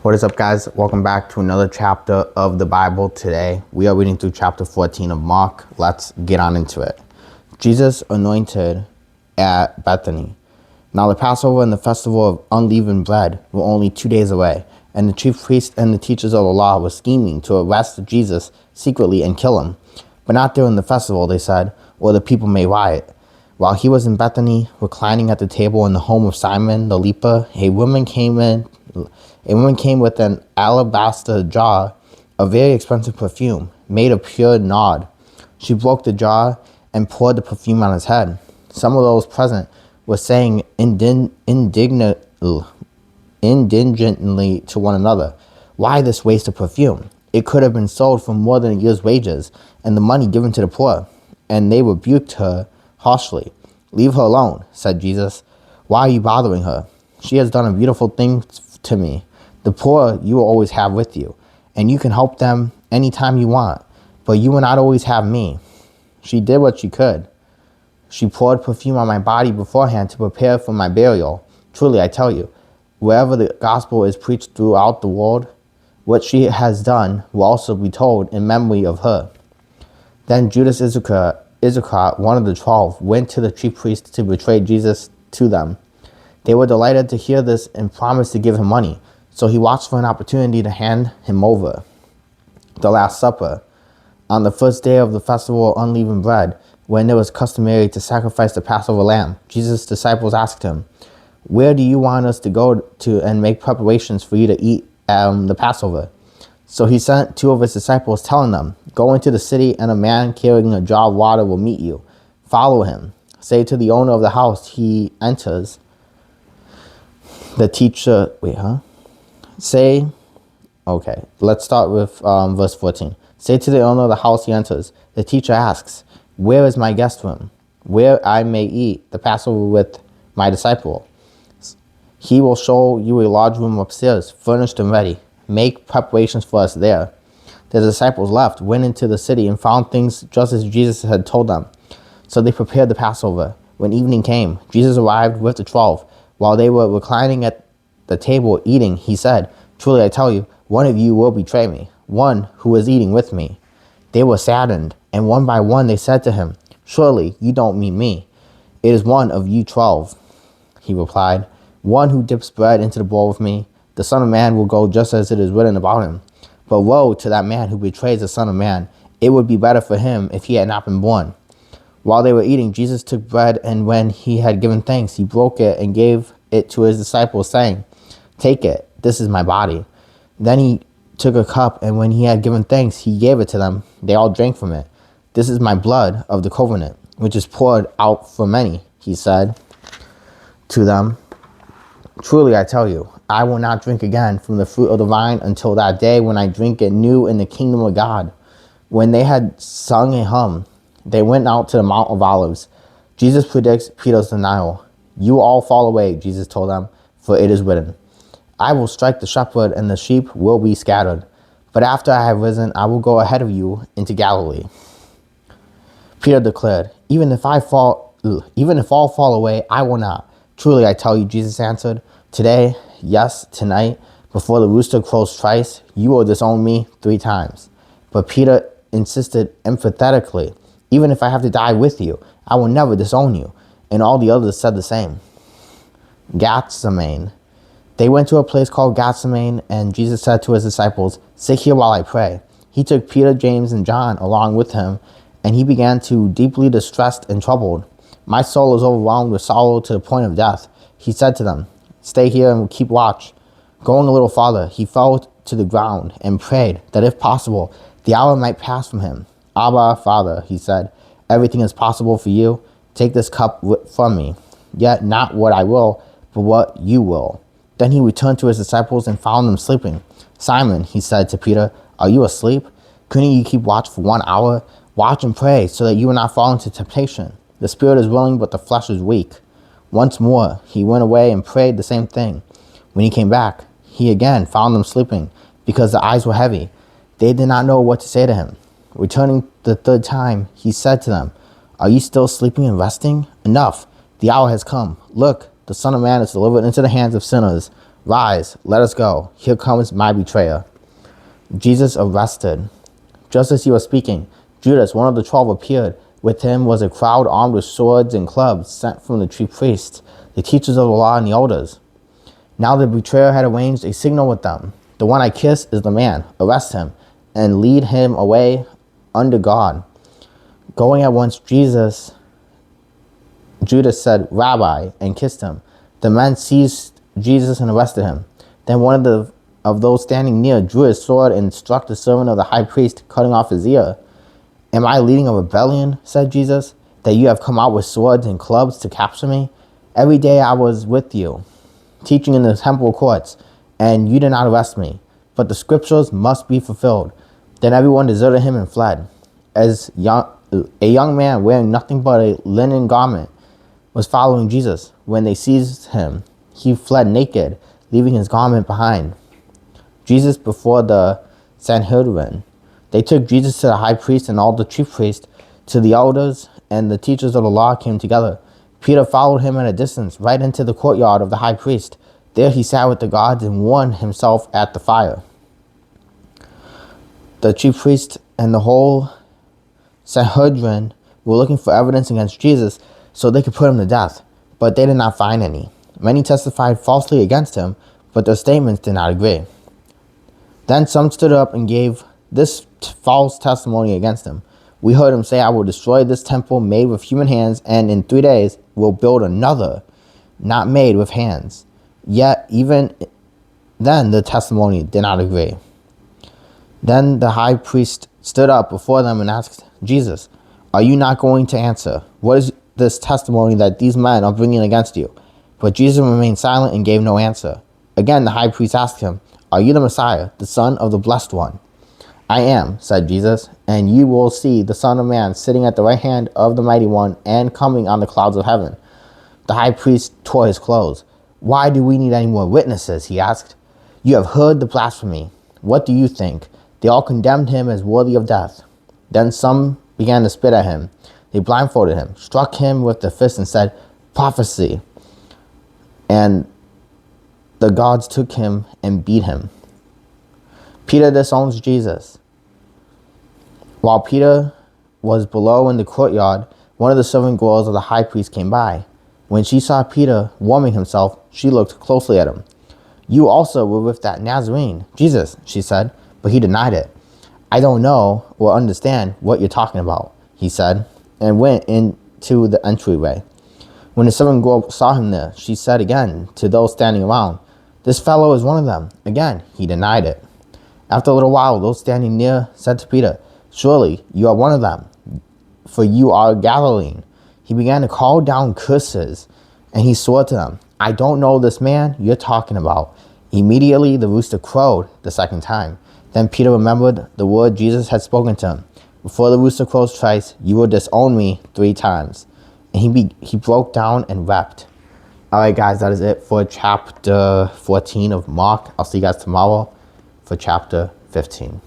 What is up, guys? Welcome back to another chapter of the Bible. Today we are reading through chapter 14 of Mark. Let's get on into it. Jesus anointed at Bethany. Now the Passover and the festival of unleavened bread were only 2 days away, and the chief priests and the teachers of the law were scheming to arrest Jesus secretly and kill him. But not during the festival, they said, or the people may riot. While he was in Bethany, reclining at the table in the home of Simon the leper, a woman came with an alabaster jar of very expensive perfume, made of pure nard. She broke the jar and poured the perfume on his head. Some of those present were saying indignantly to one another, "Why this waste of perfume? It could have been sold for more than a year's wages, and the money given to the poor." And they rebuked her harshly. "Leave her alone," said Jesus. "Why are you bothering her? She has done a beautiful thing to me. The poor you will always have with you, and you can help them anytime you want, but you will not always have me. She did what she could. She poured perfume on my body beforehand to prepare for my burial. Truly, I tell you, wherever the gospel is preached throughout the world, what she has done will also be told in memory of her." Then Judas Iscariot, one of the 12, went to the chief priests to betray Jesus to them. They were delighted to hear this and promised to give him money, so he watched for an opportunity to hand him over. The Last Supper. On the first day of the festival of unleavened bread, when it was customary to sacrifice the Passover lamb, Jesus' disciples asked him, "Where do you want us to go to and make preparations for you to eat the Passover?" So he sent two of his disciples, telling them, "Go into the city, and a man carrying a jar of water will meet you. Follow him. Say to the owner of the house he enters, the teacher..." Let's start with verse 14. "Say to the owner of the house he enters, the teacher asks, 'Where is my guest room, where I may eat the Passover with my disciple?' He will show you a large room upstairs, furnished and ready. Make preparations for us there." The disciples left, went into the city, and found things just as Jesus had told them. So they prepared the Passover. When evening came, Jesus arrived with the 12. While they were reclining at the table eating, he said, "Truly I tell you, one of you will betray me, one who is eating with me." They were saddened, and one by one they said to him, "Surely you don't mean me." "It is one of you 12, he replied, "one who dips bread into the bowl with me. The Son of Man will go just as it is written about him. But woe to that man who betrays the Son of Man. It would be better for him if he had not been born." While they were eating, Jesus took bread, and when he had given thanks, he broke it and gave it to his disciples, saying, "Take it, this is my body." Then he took a cup, and when he had given thanks, he gave it to them. They all drank from it. "This is my blood of the covenant, which is poured out for many," he said to them. "Truly I tell you, I will not drink again from the fruit of the vine until that day when I drink it new in the kingdom of God." When they had sung a hymn, they went out to the Mount of Olives. Jesus predicts Peter's denial. "You will all fall away," Jesus told them, "for it is written, 'I will strike the shepherd, and the sheep will be scattered.' But after I have risen, I will go ahead of you into Galilee." Peter declared, Even if all fall away, I will not." "Truly I tell you," Jesus answered, "today, yes, tonight, before the rooster crows twice, you will disown me 3 times." But Peter insisted emphatically, "Even if I have to die with you, I will never disown you." And all the others said the same. Gethsemane. They went to a place called Gethsemane, and Jesus said to his disciples, "Sit here while I pray." He took Peter, James, and John along with him, and he began to deeply distressed and troubled. "My soul is overwhelmed with sorrow to the point of death." He said to them, "Stay here and keep watch." Going a little farther, he fell to the ground and prayed that if possible, the hour might pass from him. "Abba, Father," he said, "everything is possible for you. Take this cup from me. Yet not what I will, but what you will." Then he returned to his disciples and found them sleeping. "Simon," he said to Peter, "are you asleep? Couldn't you keep watch for 1 hour? Watch and pray so that you will not fall into temptation. The spirit is willing, but the flesh is weak." Once more, he went away and prayed the same thing. When he came back, he again found them sleeping because their eyes were heavy. They did not know what to say to him. Returning the third time, he said to them, "Are you still sleeping and resting? Enough. The hour has come. Look, the Son of Man is delivered into the hands of sinners. Rise, let us go. Here comes my betrayer. Jesus arrested. Just as he was speaking, Judas, one of the 12, appeared. With him was a crowd armed with swords and clubs sent from the chief priests, the teachers of the law, and the elders. Now the betrayer had arranged a signal with them. The one I kiss is the man. Arrest him and lead him away under guard. Going at once, Judas said, Rabbi, and kissed him. The men seized Jesus and arrested him. Then one of those standing near drew his sword and struck the servant of the high priest, cutting off his ear. Am I leading a rebellion, said Jesus, that you have come out with swords and clubs to capture me? Every day I was with you, teaching in the temple courts, and you did not arrest me. But the scriptures must be fulfilled. Then everyone deserted him and fled. As a young man wearing nothing but a linen garment was following Jesus. When they seized him, he fled naked, leaving his garment behind. Jesus before the Sanhedrin. They took Jesus to the high priest and all the chief priests, to the elders, and the teachers of the law came together. Peter followed him at a distance, right into the courtyard of the high priest. There he sat with the guards and warmed himself at the fire. The chief priest and the whole Sanhedrin were looking for evidence against Jesus so they could put him to death, but they did not find any. Many testified falsely against him, but their statements did not agree. Then some stood up and gave this false testimony against him. We heard him say, I will destroy this temple made with human hands, and in 3 days will build another, not made with hands. Yet even then the testimony did not agree. Then the high priest stood up before them and asked Jesus, are you not going to answer? What is this testimony that these men are bringing against you? But Jesus remained silent and gave no answer. Again the high priest asked him, are you the Messiah, the Son of the Blessed One? I am, said Jesus, and you will see the Son of Man sitting at the right hand of the Mighty One and coming on the clouds of heaven. The high priest tore his clothes. Why do we need any more witnesses? He asked. You have heard the blasphemy. What do you think? They all condemned him as worthy of death. Then some began to spit at him. They blindfolded him, struck him with their fists, and said, Prophecy. And the guards took him and beat him. Peter disowns Jesus. While Peter was below in the courtyard, one of the servant girls of the high priest came by. When she saw Peter warming himself, she looked closely at him. You also were with that Nazarene, Jesus, she said, but he denied it. I don't know or understand what you're talking about, he said, and went into the entryway. When the servant girl saw him there, she said again to those standing around, This fellow is one of them. Again, he denied it. After a little while, those standing near said to Peter, Surely you are one of them, for you are a Galilean. He began to call down curses, and he swore to them, I don't know this man you're talking about. Immediately the rooster crowed the second time. Then Peter remembered the word Jesus had spoken to him. Before the rooster crows twice, you will disown me 3 times. And he broke down and wept. All right, guys, that is it for chapter 14 of Mark. I'll see you guys tomorrow for chapter 15.